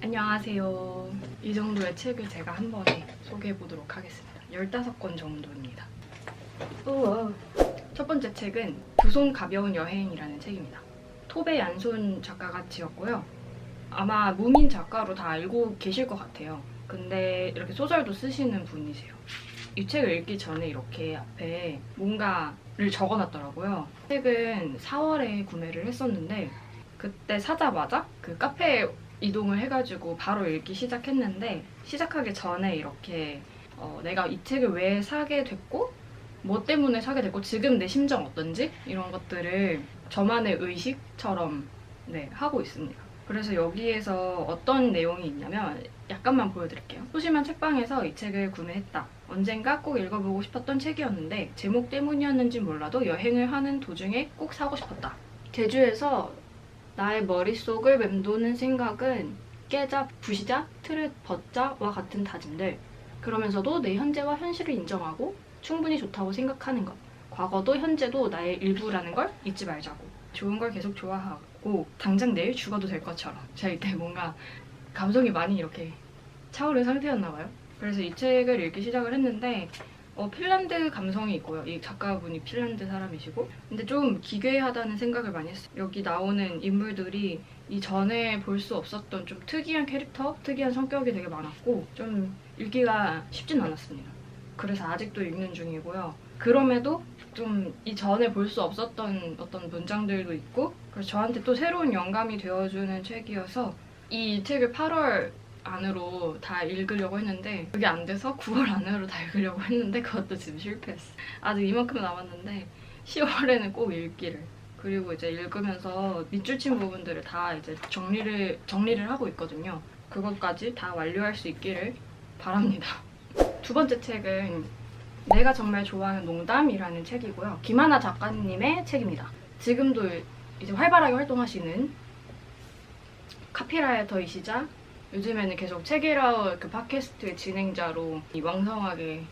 안녕하세요. 이 정도의 책을 제가 한 번에 소개해보도록 하겠습니다. 15권 정도입니다. 우와. 첫 번째 책은 두 손 가벼운 여행이라는 책입니다. 토베 얀손 작가가 지었고요. 아마 무민 작가로 다 알고 계실 것 같아요. 근데 이렇게 소설도 쓰시는 분이세요. 이 책을 읽기 전에 이렇게 앞에 뭔가를 적어놨더라고요. 책은 4월에 구매를 했었는데 그때 사자마자 그 카페에 이동을 해가지고 바로 읽기 시작했는데 시작하기 전에 이렇게 내가 이 책을 왜 사게 됐고 뭐 때문에 사게 됐고 지금 내 심정 어떤지 이런 것들을 저만의 의식처럼 하고 있습니다. 그래서 여기에서 어떤 내용이 있냐면 약간만 보여드릴게요. 소심한 책방에서 이 책을 구매했다. 언젠가 꼭 읽어보고 싶었던 책이었는데 제목 때문이었는지 몰라도 여행을 하는 도중에 꼭 사고 싶었다. 제주에서 나의 머릿속을 맴도는 생각은 깨자, 부시자, 틀을 벗자와 같은 다짐들. 그러면서도 내 현재와 현실을 인정하고 충분히 좋다고 생각하는 것. 과거도 현재도 나의 일부라는 걸 잊지 말자고. 좋은 걸 계속 좋아하고 당장 내일 죽어도 될 것처럼. 제가 이때 뭔가 감성이 많이 이렇게 차오른 상태였나 봐요. 그래서 이 책을 읽기 시작을 했는데 핀란드 감성이 있고요. 이 작가분이 핀란드 사람이시고 근데 좀 기괴하다는 생각을 많이 했어요. 여기 나오는 인물들이 이전에 볼 수 없었던 좀 특이한 캐릭터, 특이한 성격이 되게 많았고 좀 읽기가 쉽진 않았습니다. 그래서 아직도 읽는 중이고요. 그럼에도 좀 이전에 볼 수 없었던 어떤 문장들도 있고 그래서 저한테 또 새로운 영감이 되어주는 책이어서 이 책을 8월 안으로 다 읽으려고 했는데 그게 안 돼서 9월 안으로 다 읽으려고 했는데 그것도 지금 실패했어. 아직 이만큼 남았는데 10월에는 꼭 읽기를. 그리고 이제 읽으면서 밑줄 친 부분들을 다 이제 정리를 하고 있거든요. 그것까지 다 완료할 수 있기를 바랍니다. 두 번째 책은 내가 정말 좋아하는 농담이라는 책이고요. 김하나 작가님의 책입니다. 지금도 이제 활발하게 활동하시는 카피라이터이시자 요즘에는 계속 책이라우 그 팟캐스트의 진행자로 왕성하게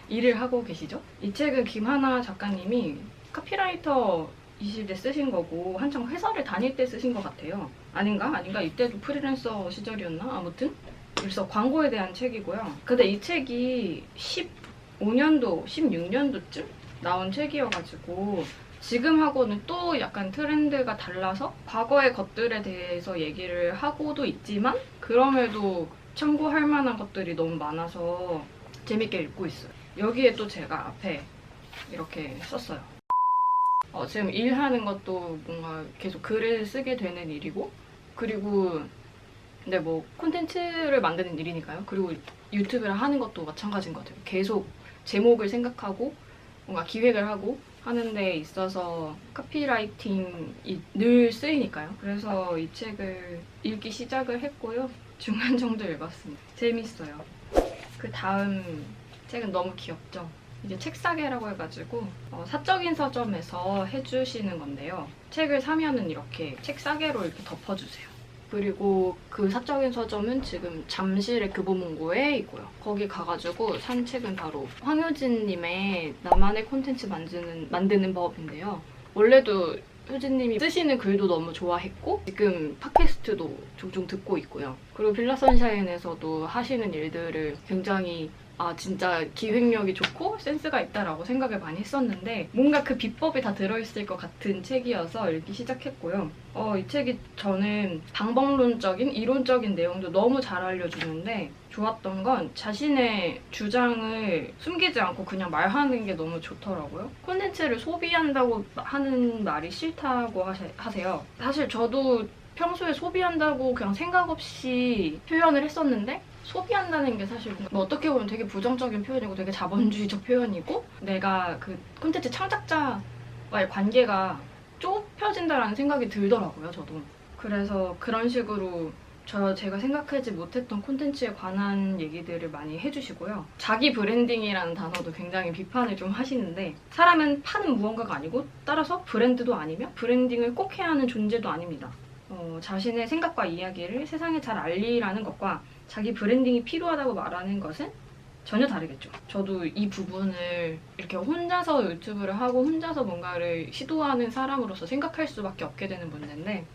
일을 하고 계시죠. 이 책은 김하나 작가님이 카피라이터이실 때 쓰신 거고 한창 회사를 다닐 때 쓰신 것 같아요. 아닌가? 이때도 프리랜서 시절이었나? 아무튼 그래서 광고에 대한 책이고요. 근데 이 책이 15년도, 16년도쯤 나온 책이어가지고 지금하고는 또 약간 트렌드가 달라서 과거의 것들에 대해서 얘기를 하고도 있지만 그럼에도 참고할 만한 것들이 너무 많아서 재밌게 읽고 있어요. 여기에 또 제가 앞에 이렇게 썼어요. 지금 일하는 것도 뭔가 계속 글을 쓰게 되는 일이고 그리고 근데 뭐 콘텐츠를 만드는 일이니까요. 그리고 유튜브를 하는 것도 마찬가지인 것 같아요. 계속 제목을 생각하고 뭔가 기획을 하고 하는 데 있어서 카피라이팅이 늘 쓰이니까요. 그래서 이 책을 읽기 시작을 했고요. 중간 정도 읽었습니다. 재밌어요. 그 다음 책은 너무 귀엽죠? 이제 책사계라고 해가지고 사적인 서점에서 해주시는 건데요. 책을 사면은 이렇게 책사계로 이렇게 덮어주세요. 그리고 그 사적인 서점은 지금 잠실의 교보문고에 있고요. 거기 가가지고 산 책은 바로 황효진님의 나만의 콘텐츠 만드는 법인데요. 원래도 효진님이 쓰시는 글도 너무 좋아했고 지금 팟캐스트도 종종 듣고 있고요. 그리고 빌라 선샤인에서도 하시는 일들을 굉장히 진짜 기획력이 좋고 센스가 있다라고 생각을 많이 했었는데 뭔가 그 비법이 다 들어있을 것 같은 책이어서 읽기 시작했고요. 이 책이 저는 방법론적인, 이론적인 내용도 너무 잘 알려주는데 좋았던 건 자신의 주장을 숨기지 않고 그냥 말하는 게 너무 좋더라고요. 콘텐츠를 소비한다고 하는 말이 싫다고 하세요. 사실 저도 평소에 소비한다고 그냥 생각 없이 표현을 했었는데 소비한다는 게 사실 뭐 어떻게 보면 되게 부정적인 표현이고 되게 자본주의적 표현이고 내가 그 콘텐츠 창작자와의 관계가 좁혀진다라는 생각이 들더라고요, 저도. 그래서 그런 식으로 제가 생각하지 못했던 콘텐츠에 관한 얘기들을 많이 해주시고요. 자기 브랜딩이라는 단어도 굉장히 비판을 좀 하시는데 사람은 파는 무언가가 아니고 따라서 브랜드도 아니며 브랜딩을 꼭 해야 하는 존재도 아닙니다. 자신의 생각과 이야기를 세상에 잘 알리라는 것과 자기 브랜딩이 필요하다고 말하는 것은 전혀 다르겠죠. 저도 이 부분을 이렇게 혼자서 유튜브를 하고 혼자서 뭔가를 시도하는 사람으로서 생각할 수밖에 없게 되는 문제인데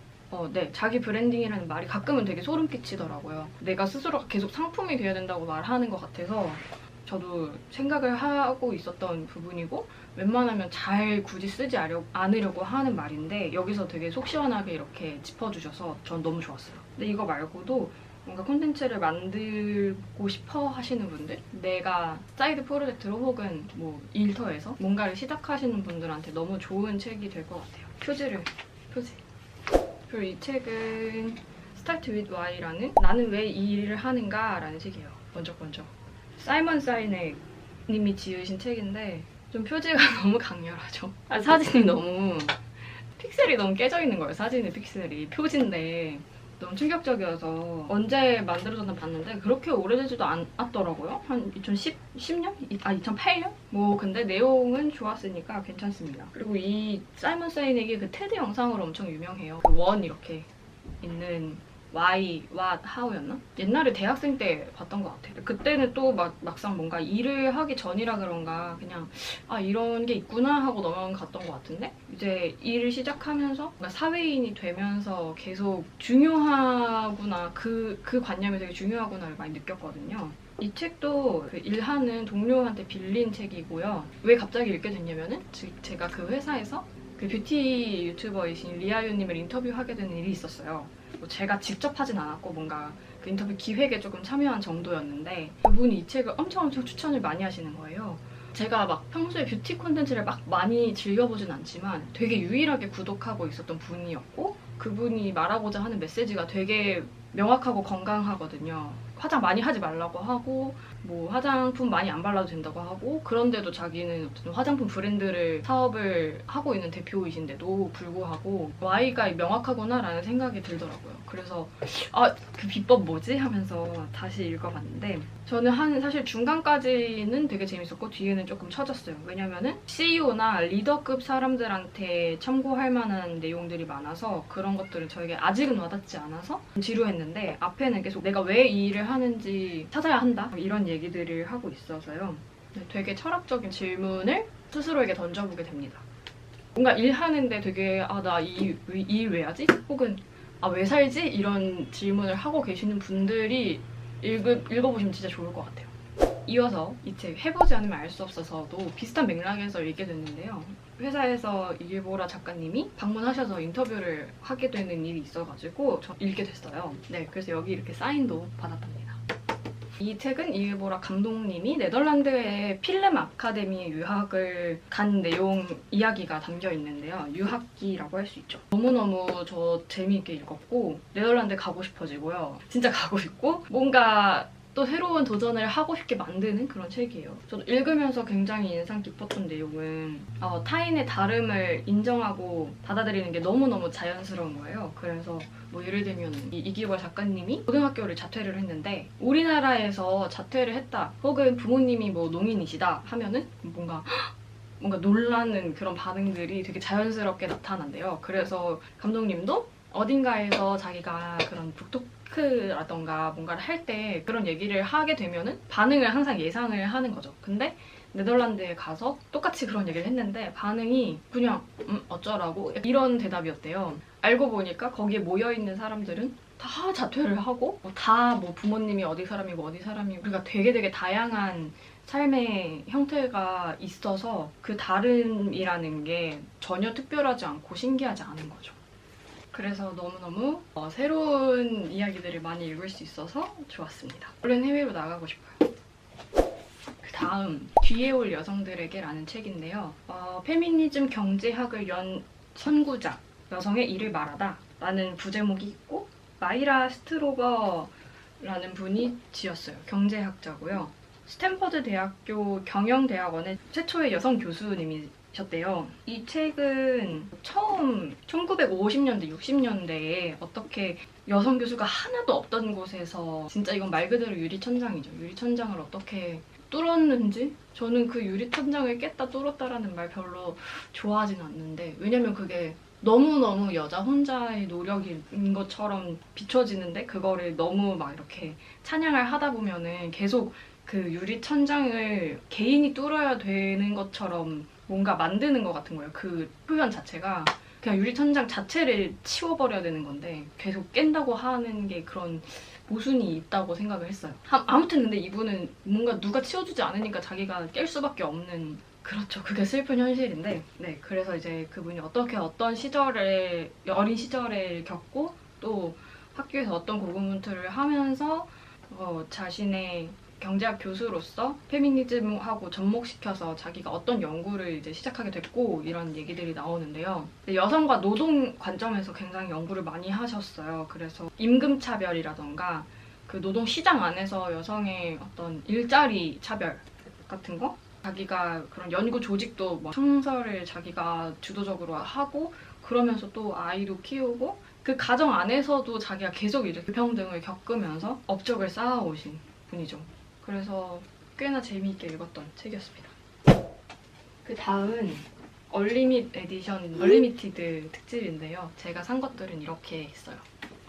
네, 자기 브랜딩이라는 말이 가끔은 되게 소름 끼치더라고요. 내가 스스로가 계속 상품이 돼야 된다고 말하는 것 같아서 저도 생각을 하고 있었던 부분이고 웬만하면 잘 굳이 쓰지 않으려고 하는 말인데 여기서 되게 속 시원하게 이렇게 짚어주셔서 전 너무 좋았어요. 근데 이거 말고도 뭔가 콘텐츠를 만들고 싶어 하시는 분들, 내가 사이드 프로젝트로 혹은 뭐 일터에서 뭔가를 시작하시는 분들한테 너무 좋은 책이 될 것 같아요. 표지. 그리고 이 책은 Start with Why라는 나는 왜 이 일을 하는가 라는 책이에요. 먼저 사이먼 사이넥 님이 지으신 책인데 좀 표지가 너무 강렬하죠. 사진이 너무 픽셀이 너무 깨져 있는 거예요. 사진의 픽셀이 표지인데 너무 충격적이어서 언제 만들어졌나 봤는데 그렇게 오래되지도 않았더라고요. 한 2010년? 2008년? 뭐 근데 내용은 좋았으니까 괜찮습니다. 그리고 이 사이먼 사이넥이 그 테드 영상으로 엄청 유명해요. 그 원 이렇게 있는 Why, What, How였나? 옛날에 대학생 때 봤던 것 같아요. 그때는 또 막상 뭔가 일을 하기 전이라 그런가 그냥 이런 게 있구나 하고 넘어갔던 것 같은데 이제 일을 시작하면서 뭔가 사회인이 되면서 계속 중요하구나 그 관념이 되게 중요하구나를 많이 느꼈거든요. 이 책도 그 일하는 동료한테 빌린 책이고요. 왜 갑자기 읽게 됐냐면은 제가 그 회사에서 그 뷰티 유튜버이신 리아유님을 인터뷰하게 되는 일이 있었어요. 제가 직접 하진 않았고 뭔가 그 인터뷰 기획에 조금 참여한 정도였는데 그분이 이 책을 엄청 추천을 많이 하시는 거예요. 제가 막 평소에 뷰티 콘텐츠를 막 많이 즐겨보진 않지만 되게 유일하게 구독하고 있었던 분이었고 그분이 말하고자 하는 메시지가 되게 명확하고 건강하거든요. 화장 많이 하지 말라고 하고 뭐 화장품 많이 안 발라도 된다고 하고 그런데도 자기는 어쨌든 화장품 브랜드를 사업을 하고 있는 대표이신데도 불구하고 Y가 명확하구나 라는 생각이 들더라고요. 그래서 그 비법 뭐지? 하면서 다시 읽어봤는데 저는 사실 중간까지는 되게 재밌었고 뒤에는 조금 처졌어요. 왜냐면은 CEO나 리더급 사람들한테 참고할 만한 내용들이 많아서 그런 것들은 저에게 아직은 와닿지 않아서 지루했는데 앞에는 계속 내가 왜 이 일을 하는지 찾아야 한다 이런 얘기들을 하고 있어서요. 되게 철학적인 질문을 스스로에게 던져보게 됩니다. 뭔가 일하는데 되게 나 이 일 왜 하지? 혹은 왜 살지? 이런 질문을 하고 계시는 분들이 읽어보시면 진짜 좋을 것 같아요. 이어서 이 책 해보지 않으면 알 수 없어서도 비슷한 맥락에서 읽게 됐는데요. 회사에서 이일보라 작가님이 방문하셔서 인터뷰를 하게 되는 일이 있어가지고 저 읽게 됐어요. 네, 그래서 여기 이렇게 사인도 받았답니다. 이 책은 이일보라 감독님이 네덜란드의 필름 아카데미에 유학을 간 내용 이야기가 담겨 있는데요. 유학기라고 할 수 있죠. 너무너무 저 재미있게 읽었고 네덜란드 가고 싶어지고요. 진짜 가고 싶고 뭔가 또 새로운 도전을 하고 싶게 만드는 그런 책이에요. 저도 읽으면서 굉장히 인상 깊었던 내용은 타인의 다름을 인정하고 받아들이는 게 너무너무 자연스러운 거예요. 그래서 뭐 예를 들면 이기월 작가님이 고등학교를 자퇴를 했는데 우리나라에서 자퇴를 했다 혹은 부모님이 뭐 농인이시다 하면은 뭔가 놀라는 그런 반응들이 되게 자연스럽게 나타난대요. 그래서 감독님도 어딘가에서 자기가 그런 북토크라던가 뭔가를 할 때 그런 얘기를 하게 되면은 반응을 항상 예상을 하는 거죠. 근데 네덜란드에 가서 똑같이 그런 얘기를 했는데 반응이 그냥 어쩌라고 이런 대답이었대요. 알고 보니까 거기에 모여있는 사람들은 다 자퇴를 하고 다 부모님이 어디 사람이고 그러니까 되게 다양한 삶의 형태가 있어서 그 다름이라는 게 전혀 특별하지 않고 신기하지 않은 거죠. 그래서 너무너무 새로운 이야기들을 많이 읽을 수 있어서 좋았습니다. 얼른 해외로 나가고 싶어요. 그 다음 뒤에 올 여성들에게 라는 책인데요. 페미니즘 경제학을 연 선구자 여성의 일을 말하다 라는 부제목이 있고 마이라 스트로버라는 분이 지었어요. 경제학자고요. 스탠퍼드 대학교 경영대학원의 최초의 여성 교수님이셨대요. 이 책은 처음 1950년대, 60년대에 어떻게 여성 교수가 하나도 없던 곳에서 진짜 이건 말 그대로 유리천장이죠. 유리천장을 어떻게 뚫었는지 저는 그 유리천장을 깼다 뚫었다라는 말 별로 좋아하진 않는데 왜냐면 그게 너무너무 여자 혼자의 노력인 것처럼 비춰지는데 그거를 너무 막 이렇게 찬양을 하다 보면은 계속 그 유리천장을 개인이 뚫어야 되는 것처럼 뭔가 만드는 것 같은 거예요. 그 표현 자체가. 그냥 유리천장 자체를 치워버려야 되는 건데 계속 깬다고 하는 게 그런 모순이 있다고 생각을 했어요. 아무튼 근데 이분은 뭔가 누가 치워주지 않으니까 자기가 깰 수밖에 없는, 그렇죠. 그게 슬픈 현실인데, 네, 그래서 이제 그분이 어떻게 어떤 시절에, 어린 시절에 겪고 또 학교에서 어떤 고군분투를 하면서 자신의 경제학 교수로서 페미니즘하고 접목시켜서 자기가 어떤 연구를 이제 시작하게 됐고 이런 얘기들이 나오는데요. 여성과 노동 관점에서 굉장히 연구를 많이 하셨어요. 그래서 임금차별이라던가 그 노동시장 안에서 여성의 어떤 일자리 차별 같은 거, 자기가 그런 연구 조직도 뭐 창설을 자기가 주도적으로 하고 그러면서 또 아이도 키우고 그 가정 안에서도 자기가 계속 이제 불평등을 겪으면서 업적을 쌓아오신 분이죠. 그래서 꽤나 재미있게 읽었던 책이었습니다. 그 다음 얼리미티드 특집인데요. 제가 산 것들은 이렇게 있어요.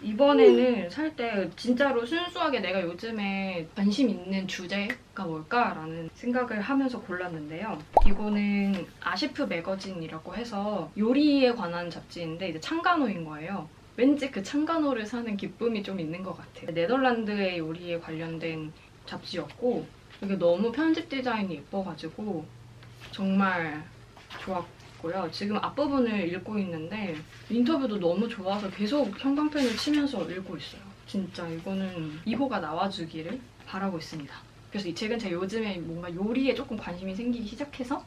이번에는 살 때 진짜로 순수하게 내가 요즘에 관심 있는 주제가 뭘까라는 생각을 하면서 골랐는데요. 이거는 아시프 매거진이라고 해서 요리에 관한 잡지인데 이제 창간호인 거예요. 왠지 그 창간호를 사는 기쁨이 좀 있는 것 같아요. 네덜란드의 요리에 관련된 잡지였고 이게 너무 편집 디자인이 예뻐가지고 정말 좋았고요. 지금 앞부분을 읽고 있는데 인터뷰도 너무 좋아서 계속 형광펜을 치면서 읽고 있어요. 진짜 이거는 2호가 나와주기를 바라고 있습니다. 그래서 이 책은 제가 요즘에 뭔가 요리에 조금 관심이 생기기 시작해서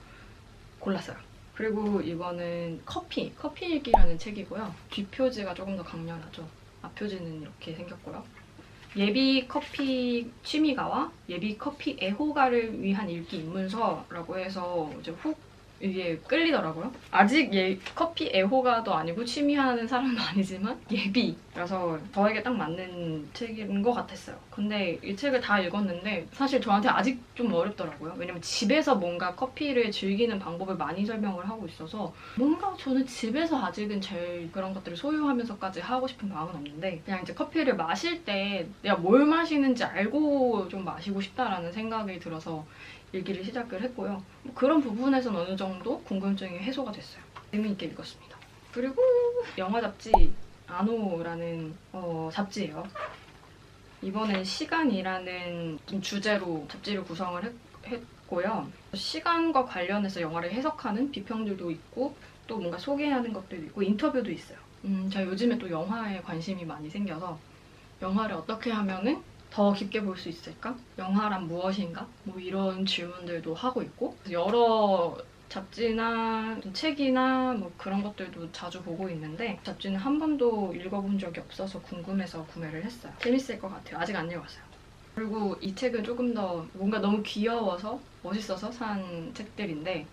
골랐어요. 그리고 이거는 커피 읽기라는 책이고요. 뒷표지가 조금 더 강렬하죠. 앞표지는 이렇게 생겼고요. 예비 커피 취미가와 예비 커피 애호가를 위한 읽기 입문서라고 해서 이제 이게 끌리더라고요. 아직 커피 애호가도 아니고 취미하는 사람도 아니지만 예비라서 저에게 딱 맞는 책인 것 같았어요. 근데 이 책을 다 읽었는데 사실 저한테 아직 좀 어렵더라고요. 왜냐면 집에서 뭔가 커피를 즐기는 방법을 많이 설명을 하고 있어서 뭔가 저는 집에서 아직은 제일 그런 것들을 소유하면서까지 하고 싶은 마음은 없는데 그냥 이제 커피를 마실 때 내가 뭘 마시는지 알고 좀 마시고 싶다라는 생각이 들어서 읽기를 시작을 했고요. 뭐 그런 부분에서는 어느 정도 궁금증이 해소가 됐어요. 재미있게 읽었습니다. 그리고 영화 잡지 아노라는 잡지예요. 이번엔 시간이라는 주제로 잡지를 구성을 했고요. 시간과 관련해서 영화를 해석하는 비평들도 있고 또 뭔가 소개하는 것들도 있고 인터뷰도 있어요. 제가 요즘에 또 영화에 관심이 많이 생겨서 영화를 어떻게 하면은 더 깊게 볼 수 있을까? 영화란 무엇인가? 뭐 이런 질문들도 하고 있고 여러 잡지나 책이나 뭐 그런 것들도 자주 보고 있는데 잡지는 한 번도 읽어본 적이 없어서 궁금해서 구매를 했어요. 재밌을 것 같아요. 아직 안 읽었어요. 그리고 이 책은 조금 더 뭔가 너무 귀여워서 멋있어서 산 책들인데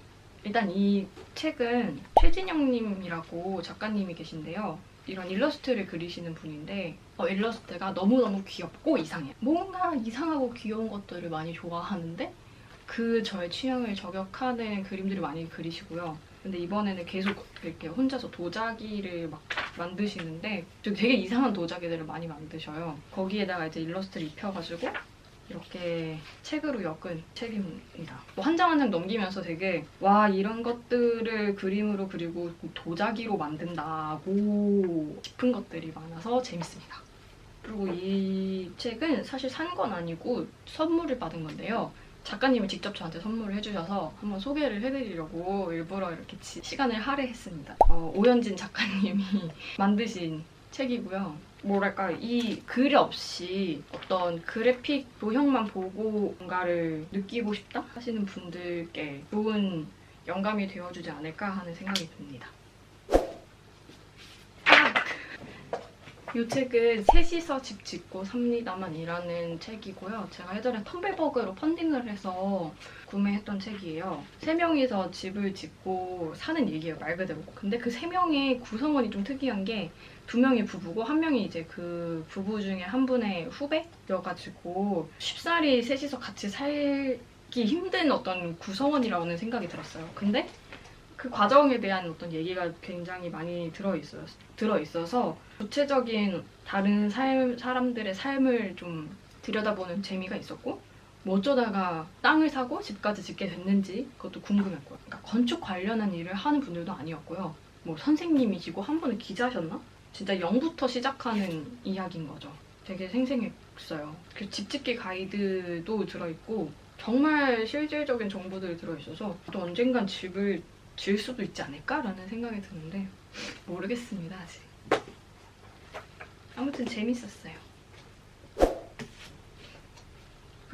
일단 이 책은 최진영님이라고 작가님이 계신데요. 이런 일러스트를 그리시는 분인데 일러스트가 너무너무 귀엽고 이상해요. 뭔가 이상하고 귀여운 것들을 많이 좋아하는데 그 저의 취향을 저격하는 그림들을 많이 그리시고요. 근데 이번에는 계속 이렇게 혼자서 도자기를 막 만드시는데 되게 이상한 도자기들을 많이 만드셔요. 거기에다가 이제 일러스트를 입혀가지고 이렇게 책으로 엮은 책입니다. 뭐 한 장 한 장 넘기면서 되게 와 이런 것들을 그림으로 그리고 도자기로 만든다고 싶은 것들이 많아서 재밌습니다. 그리고 이 책은 사실 산 건 아니고 선물을 받은 건데요. 작가님이 직접 저한테 선물을 해주셔서 한번 소개를 해드리려고 일부러 이렇게 시간을 할애했습니다. 오연진 작가님이 만드신 책이고요. 뭐랄까 이 글 없이 어떤 그래픽 도형만 보고 뭔가를 느끼고 싶다 하시는 분들께 좋은 영감이 되어주지 않을까 하는 생각이 듭니다. 이 책은 셋이서 집 짓고 삽니다만이라는 책이고요. 제가 예전에 텀블벅으로 펀딩을 해서 구매했던 책이에요. 3명이서 집을 짓고 사는 얘기예요, 말 그대로. 근데 그 3명의 구성원이 좀 특이한 게 2명이 부부고 1명이 이제 그 부부 중에 한 분의 후배여가지고 쉽사리 셋이서 같이 살기 힘든 어떤 구성원이라는 생각이 들었어요. 근데 그 과정에 대한 어떤 얘기가 굉장히 많이 들어있어서 구체적인 다른 사람들의 삶을 좀 들여다보는 재미가 있었고 뭐 어쩌다가 땅을 사고 집까지 짓게 됐는지 그것도 궁금했고요. 그러니까 건축 관련한 일을 하는 분들도 아니었고요. 뭐 선생님이시고 한 번은 기자셨나? 진짜 0부터 시작하는 이야기인 거죠. 되게 생생했어요. 그 집짓기 가이드도 들어있고 정말 실질적인 정보들이 들어있어서 또 언젠간 집을 지을 수도 있지 않을까라는 생각이 드는데 모르겠습니다 아직. 아무튼 재밌었어요.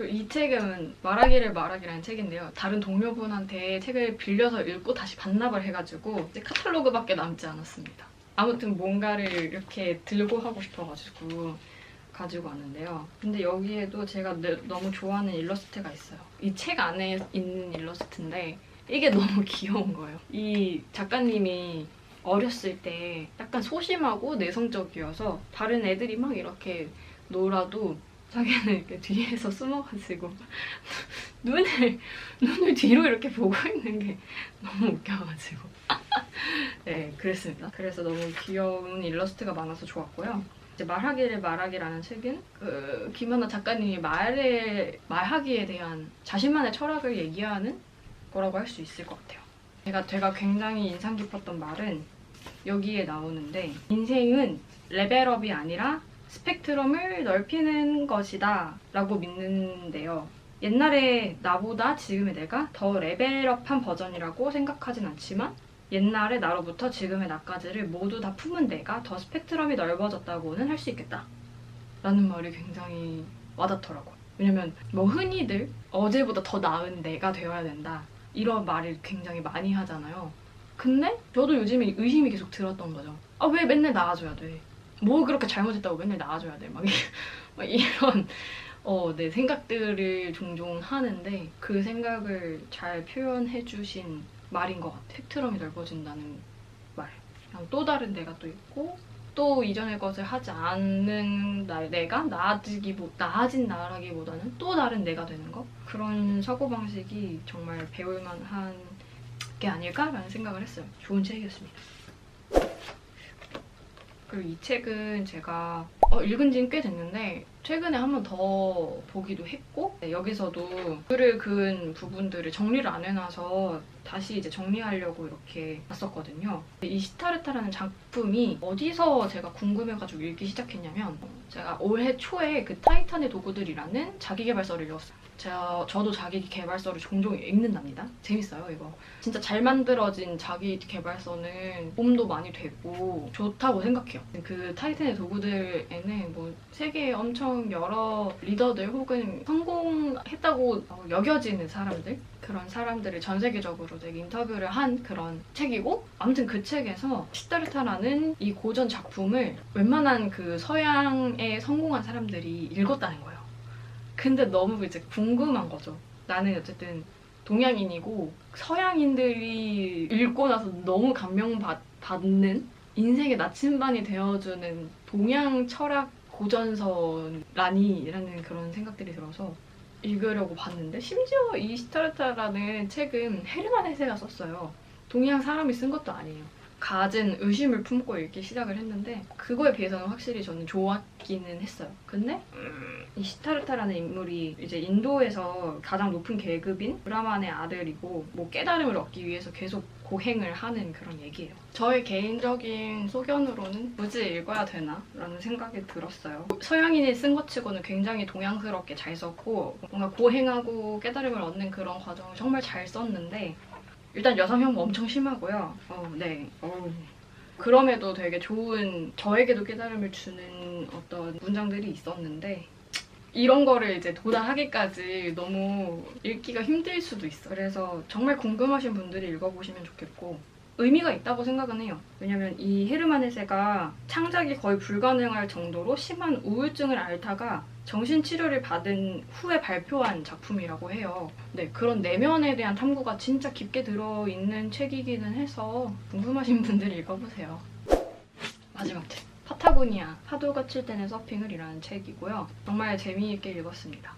이 책은 말하기를 말하기라는 책인데요. 다른 동료분한테 책을 빌려서 읽고 다시 반납을 해가지고 이제 카탈로그밖에 남지 않았습니다. 아무튼 뭔가를 이렇게 들고 하고 싶어가지고 가지고 왔는데요. 근데 여기에도 제가 너무 좋아하는 일러스트가 있어요. 이 책 안에 있는 일러스트인데 이게 너무 귀여운 거예요. 이 작가님이 어렸을 때 약간 소심하고 내성적이어서 다른 애들이 막 이렇게 놀아도 자기는 이렇게 뒤에서 숨어가지고 눈을 뒤로 이렇게 보고 있는 게 너무 웃겨가지고 네, 그랬습니다. 그래서 너무 귀여운 일러스트가 많아서 좋았고요. 이제 말하기를 말하기라는 책은 그 김하나 작가님이 말하기에 대한 자신만의 철학을 얘기하는 거라고 할 수 있을 것 같아요. 제가 굉장히 인상 깊었던 말은 여기에 나오는데 인생은 레벨업이 아니라 스펙트럼을 넓히는 것이다 라고 믿는데요. 옛날에 나보다 지금의 내가 더 레벨업한 버전이라고 생각하진 않지만 옛날의 나로부터 지금의 나까지를 모두 다 품은 내가 더 스펙트럼이 넓어졌다고는 할 수 있겠다 라는 말이 굉장히 와닿더라고요. 왜냐면 뭐 흔히들 어제보다 더 나은 내가 되어야 된다 이런 말을 굉장히 많이 하잖아요. 근데 저도 요즘에 의심이 계속 들었던 거죠. 아, 왜 맨날 나아져야 돼? 뭐 그렇게 잘못했다고 맨날 나아져야 돼? 막 이런 네, 생각들을 종종 하는데 그 생각을 잘 표현해 주신 말인 것 같아요. 스펙트럼이 넓어진다는 말. 그냥 또 다른 내가 또 있고 또 이전의 것을 하지 않는 내가 나아진 나라기보다는 또 다른 내가 되는 거? 그런 사고방식이 정말 배울만한 게 아닐까라는 생각을 했어요. 좋은 책이었습니다. 그리고 이 책은 제가 읽은 지는 꽤 됐는데 최근에 한 번 더 보기도 했고 여기서도 글을 그은 부분들을 정리를 안 해놔서 다시 이제 정리하려고 이렇게 봤었거든요. 이 시타르타라는 작품이 어디서 제가 궁금해가지고 읽기 시작했냐면 제가 올해 초에 그 타이탄의 도구들이라는 자기계발서를 읽었어요. 저도 자기계발서를 종종 읽는답니다. 재밌어요, 이거. 진짜 잘 만들어진 자기계발서는 도움도 많이 되고 좋다고 생각해요. 그 타이탄의 도구들에는 뭐 세계에 엄청 여러 리더들 혹은 성공했다고 여겨지는 사람들 그런 사람들을 전 세계적으로 되게 인터뷰를 한 그런 책이고 아무튼 그 책에서 시타르타라는 이 고전 작품을 웬만한 그 서양에 성공한 사람들이 읽었다는 거예요. 근데 너무 이제 궁금한 거죠. 나는 어쨌든 동양인이고 서양인들이 읽고 나서 너무 감명받는 인생의 나침반이 되어주는 동양 철학 고전서라니라는 그런 생각들이 들어서 읽으려고 봤는데 심지어 이 시타르타라는 책은 헤르만 헤세가 썼어요. 동양 사람이 쓴 것도 아니에요. 갖은 의심을 품고 읽기 시작을 했는데 그거에 비해서는 확실히 저는 좋았기는 했어요. 근데 이 시타르타라는 인물이 이제 인도에서 가장 높은 계급인 브라만의 아들이고 뭐 깨달음을 얻기 위해서 계속 고행을 하는 그런 얘기예요. 저의 개인적인 소견으로는 굳이 읽어야 되나? 라는 생각이 들었어요. 서양인이 쓴 것 치고는 굉장히 동양스럽게 잘 썼고 뭔가 고행하고 깨달음을 얻는 그런 과정을 정말 잘 썼는데 일단 여성 혐오 엄청 심하고요. 네. 그럼에도 되게 좋은 저에게도 깨달음을 주는 어떤 문장들이 있었는데 이런 거를 이제 도달하기까지 너무 읽기가 힘들 수도 있어. 그래서 정말 궁금하신 분들이 읽어보시면 좋겠고 의미가 있다고 생각은 해요. 왜냐면 이 헤르만 헤세가 창작이 거의 불가능할 정도로 심한 우울증을 앓다가 정신치료를 받은 후에 발표한 작품이라고 해요. 네, 그런 내면에 대한 탐구가 진짜 깊게 들어있는 책이기는 해서 궁금하신 분들이 읽어보세요. 마지막 책. 파타고니아, 파도가 칠 때는 서핑을 이라는 책이고요. 정말 재미있게 읽었습니다.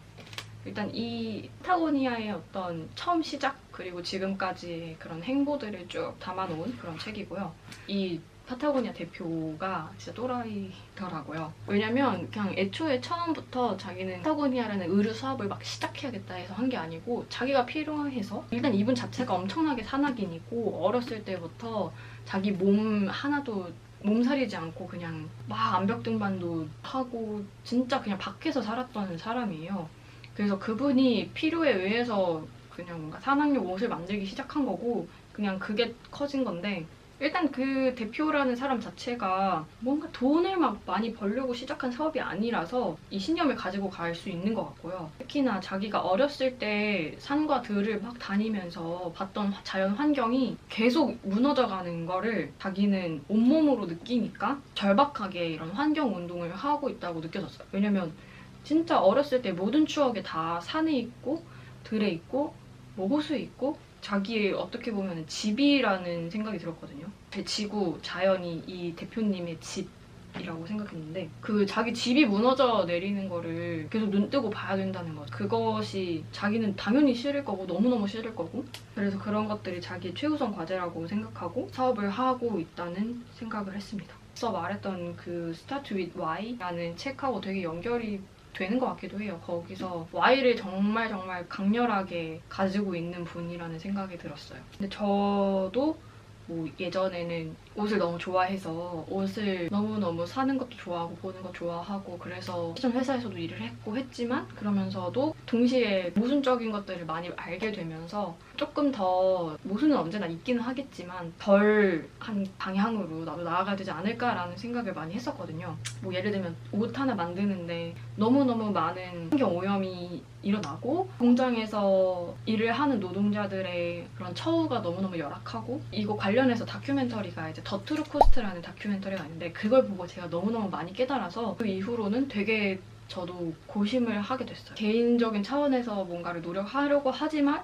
일단 이 파타고니아의 어떤 처음 시작 그리고 지금까지의 그런 행보들을 쭉 담아놓은 그런 책이고요. 이 파타고니아 대표가 진짜 또라이더라고요. 왜냐면 그냥 애초에 처음부터 자기는 파타고니아라는 의류 사업을 막 시작해야겠다 해서 한 게 아니고 자기가 필요해서 일단 이분 자체가 엄청나게 산악인이고 어렸을 때부터 자기 몸 하나도 몸살이지 않고 그냥 막 암벽 등반도 하고 진짜 그냥 밖에서 살았던 사람이에요. 그래서 그분이 필요에 의해서 그냥 뭔가 산악용 옷을 만들기 시작한 거고 그냥 그게 커진 건데 일단 그 대표라는 사람 자체가 뭔가 돈을 막 많이 벌려고 시작한 사업이 아니라서 이 신념을 가지고 갈 수 있는 것 같고요. 특히나 자기가 어렸을 때 산과 들을 막 다니면서 봤던 자연 환경이 계속 무너져가는 거를 자기는 온몸으로 느끼니까 절박하게 이런 환경 운동을 하고 있다고 느껴졌어요. 왜냐면 진짜 어렸을 때 모든 추억이 다 산에 있고 들에 있고 뭐 호수에 있고 자기의 어떻게 보면 집이라는 생각이 들었거든요. 제 지구, 자연이 이 대표님의 집이라고 생각했는데 그 자기 집이 무너져 내리는 거를 계속 눈 뜨고 봐야 된다는 것. 그것이 자기는 당연히 싫을 거고 너무너무 싫을 거고 그래서 그런 것들이 자기의 최우선 과제라고 생각하고 사업을 하고 있다는 생각을 했습니다. 앞서 말했던 그 Start with Why라는 책하고 되게 연결이 되는 것 같기도 해요. 거기서 Y를 정말 강렬하게 가지고 있는 분이라는 생각이 들었어요. 근데 저도 뭐 예전에는 옷을 너무 좋아해서 옷을 너무너무 사는 것도 좋아하고 보는 것 좋아하고 그래서 패션 회사에서도 일을 했고 했지만 그러면서도 동시에 모순적인 것들을 많이 알게 되면서 조금 더 모순은 언제나 있기는 하겠지만 덜한 방향으로 나도 나아가야 되지 않을까라는 생각을 많이 했었거든요. 뭐 예를 들면 옷 하나 만드는데 너무너무 많은 환경 오염이 일어나고 공장에서 일을 하는 노동자들의 그런 처우가 너무너무 열악하고 이거 관련해서 다큐멘터리가 이제 더 트루 코스트라는 다큐멘터리가 있는데 그걸 보고 제가 너무너무 많이 깨달아서 그 이후로는 되게 저도 고심을 하게 됐어요. 개인적인 차원에서 뭔가를 노력하려고 하지만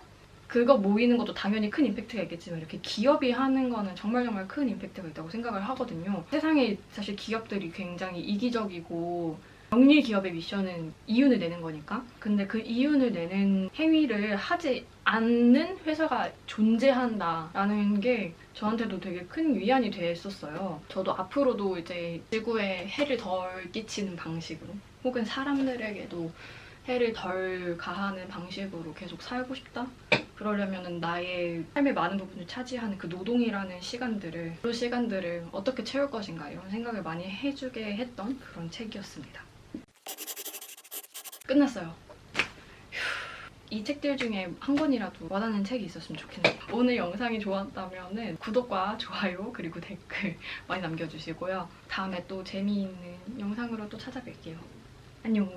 그거 모이는 것도 당연히 큰 임팩트가 있겠지만 이렇게 기업이 하는 거는 정말 큰 임팩트가 있다고 생각을 하거든요. 세상에 사실 기업들이 굉장히 이기적이고 영리 기업의 미션은 이윤을 내는 거니까. 근데 그 이윤을 내는 행위를 하지 않는 회사가 존재한다라는 게 저한테도 되게 큰 위안이 됐었어요. 저도 앞으로도 이제 지구에 해를 덜 끼치는 방식으로 혹은 사람들에게도 해를 덜 가하는 방식으로 계속 살고 싶다? 그러려면 나의 삶의 많은 부분을 차지하는 그 노동이라는 시간들을 그 시간들을 어떻게 채울 것인가 이런 생각을 많이 해주게 했던 그런 책이었습니다. 끝났어요. 이 책들 중에 한 권이라도 와닿는 책이 있었으면 좋겠네요. 오늘 영상이 좋았다면 구독과 좋아요 그리고 댓글 많이 남겨주시고요. 다음에 또 재미있는 영상으로 또 찾아뵐게요. 안녕.